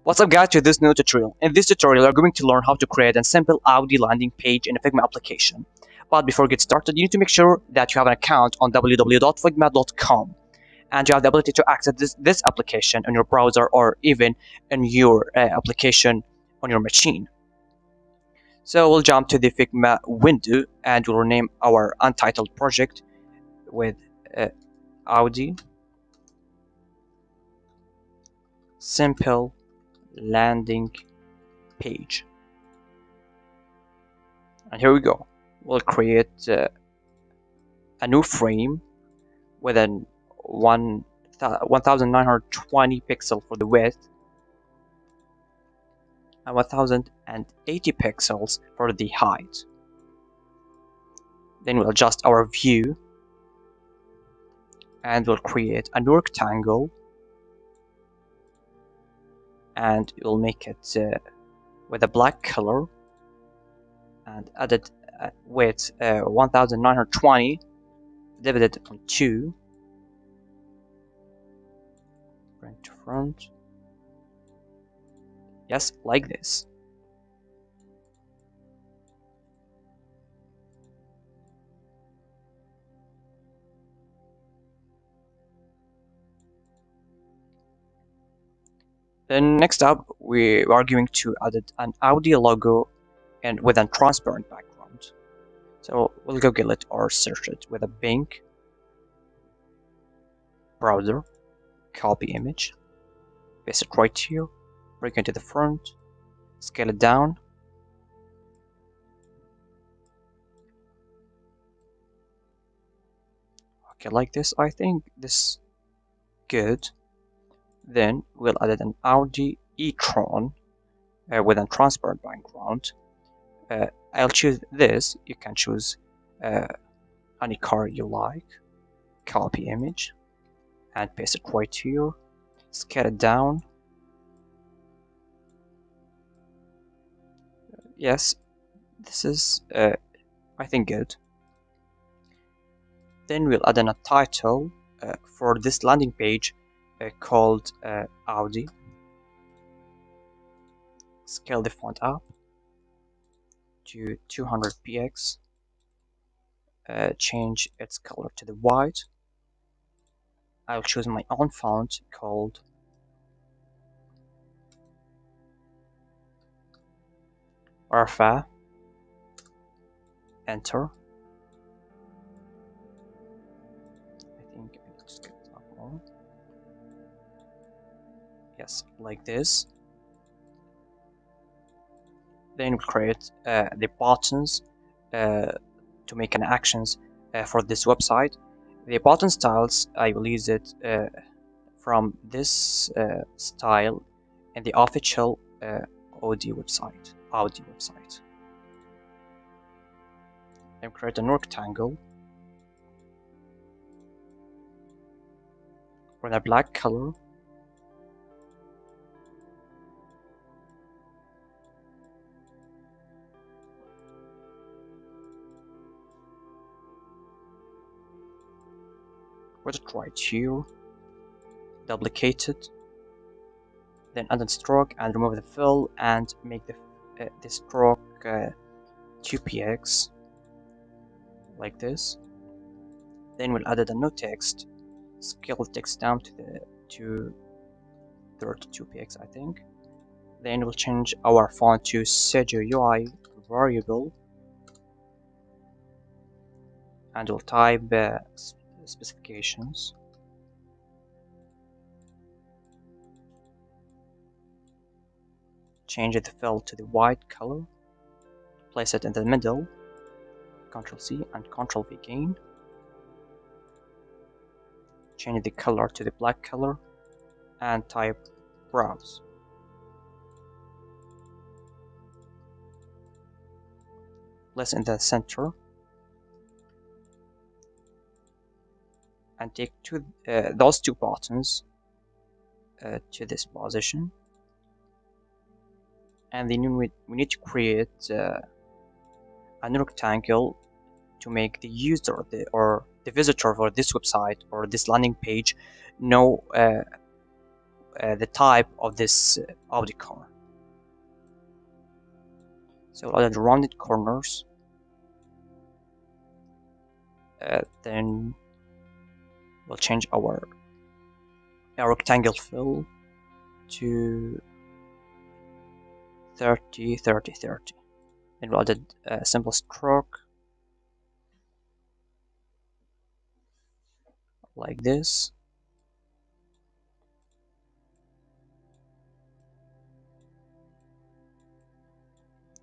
What's up guys, to this new tutorial. In this tutorial, we're going to learn how to create a simple Audi landing page in a Figma application. But before we get started, you need to make sure that you have an account on www.figma.com and you have the ability to access this application on your browser or even in your application on your machine. So we'll jump to the Figma window and we'll rename our untitled project with Audi simple landing page. And here we go. We'll create a new frame with an 1920 pixel for the width and 1080 pixels for the height. Then we'll adjust our view and we'll create a new rectangle and we'll make it with a black color and add it with 1920 divided on 2. Bring to front. Yes, like this. Then next up, we are going to add an Audi logo and with a transparent background. So we'll Google it or search it with a Bing browser, copy image, paste it right here, bring it to the front, scale it down. Okay, like this. I think this is good. Then we'll add an Audi e-tron with a transparent background. I'll choose this. You can choose any car you like. Copy image and paste it right here. Scale it down. Yes, this is I think good. Then we'll add a title for this landing page called Audi. Scale the font up to 200px. Change its color to the white. I'll choose my own font called Arfa. Enter. I think let's get that one. Yes, like this. Then we'll create the buttons to make an actions for this website. The button styles, I will use it from this style in the official Audi website. Then create a rectangle with a black color. Put it right here, duplicate it, then add a stroke and remove the fill and make the stroke 2px like this. Then we'll add a new text, scale text down to 32px I think. Then we'll change our font to Sejo UI variable and we'll type specifications. Change the fill to the white color, place it in the middle, Ctrl C and Ctrl V again. Change the color to the black color and type browse. Place in the center and take those two buttons to this position. And then we need to create a new rectangle to make the user or the visitor for this website or this landing page know the type of this Audi car. So we'll add rounded corners. Then we'll change our rectangle fill to 30, 30, 30. Then we'll add a simple stroke like this.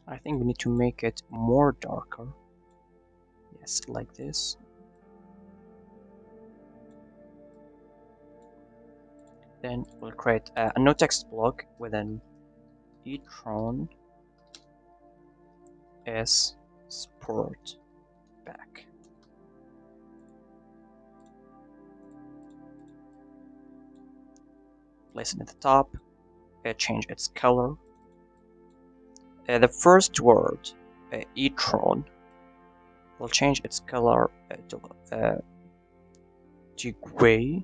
I think we need to make it more darker. Yes, like this. Then we'll create a no text block with an e-tron s sport back. Place it at the top. Change its color. The first word, e-tron, will change its color to gray.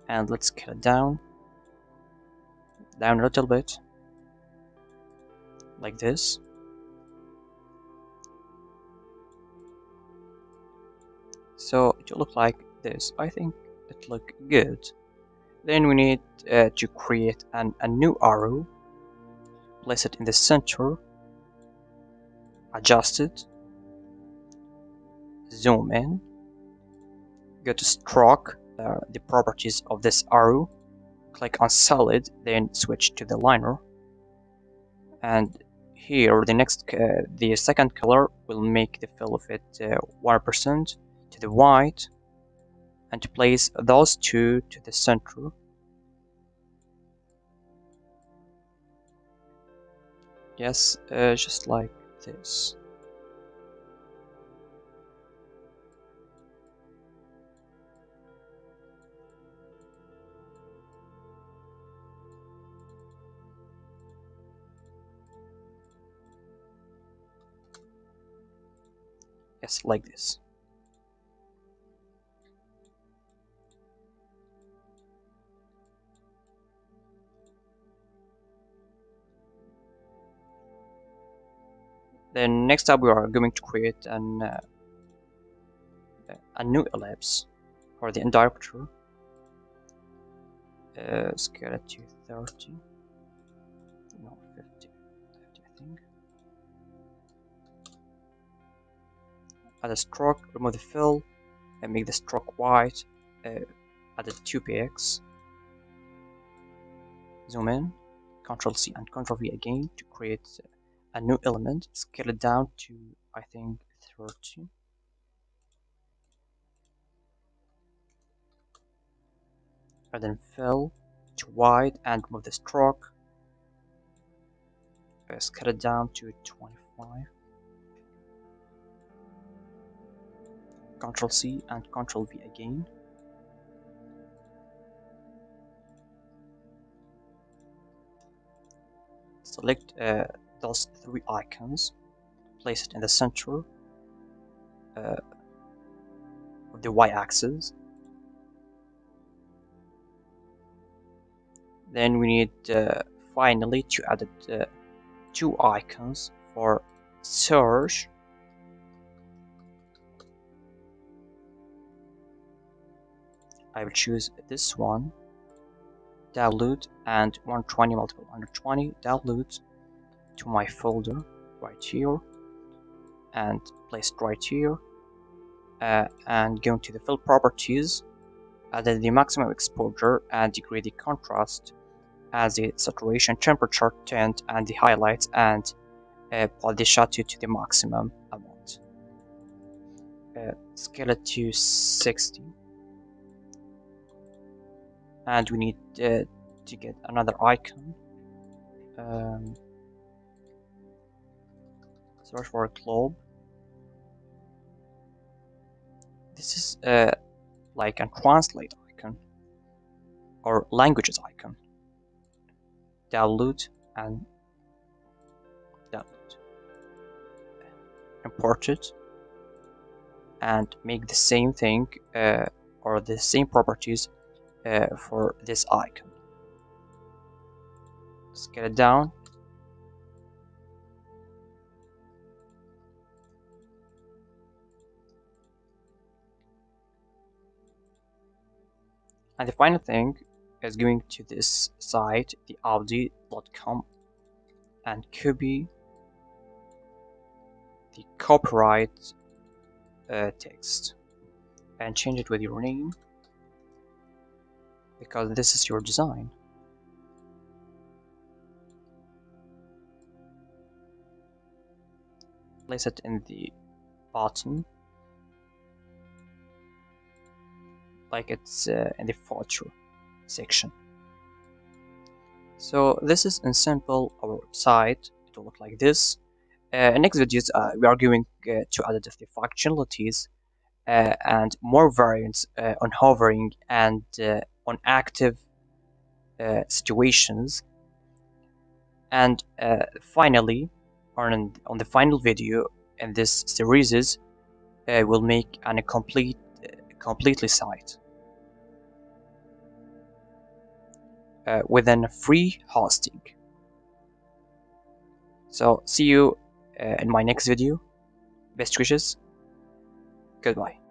And let's scale it down a little bit, like this. So it will look like this. I think it looks good. Then we need to create a new arrow. Place it in the center. Adjust it. Zoom in. Go to stroke, the properties of this arrow. Click on solid, then switch to the liner. And here the second color will make the fill of it 1% to the white, and to place those two to the center. Yes, just like this. Yes, like this. Then next up we are going to create a new ellipse for the diameter. Scale it to 30, no 50, 50 I think. Add a stroke, remove the fill, and make the stroke white. Add a 2px. Zoom in, Ctrl C and Ctrl V again to create a new element. Scale it down to I think 30. And then fill to white and remove the stroke. Scale it down to 25. Ctrl C and Ctrl V again. Select those three icons, place it in the center of the y-axis. Then we need finally to add two icons for search. I will choose this one, download, and 120 multiple 120, download to my folder right here, and place it right here, and go to the fill properties, add the maximum exposure and degree the contrast, add the saturation, temperature, tint, and the highlights, and put the shadow to the maximum amount. Scale it to 60. And we need to get another icon. Search for a globe. This is like a translate icon or languages icon. Download and download. Import it and make the same thing or the same properties for this icon. Scale it down. And the final thing is going to this site, the Audi.com, and copy the copyright text and change it with your name, because this is your design. Place it in the bottom, like it's in the photo section. So this is in simple our site. It will look like this. In next videos, we are going to add the functionalities and more variants on hovering and on active situations. And finally, on the final video in this series, we'll make a completely site within free hosting. So see you in my next video. Best wishes. Goodbye.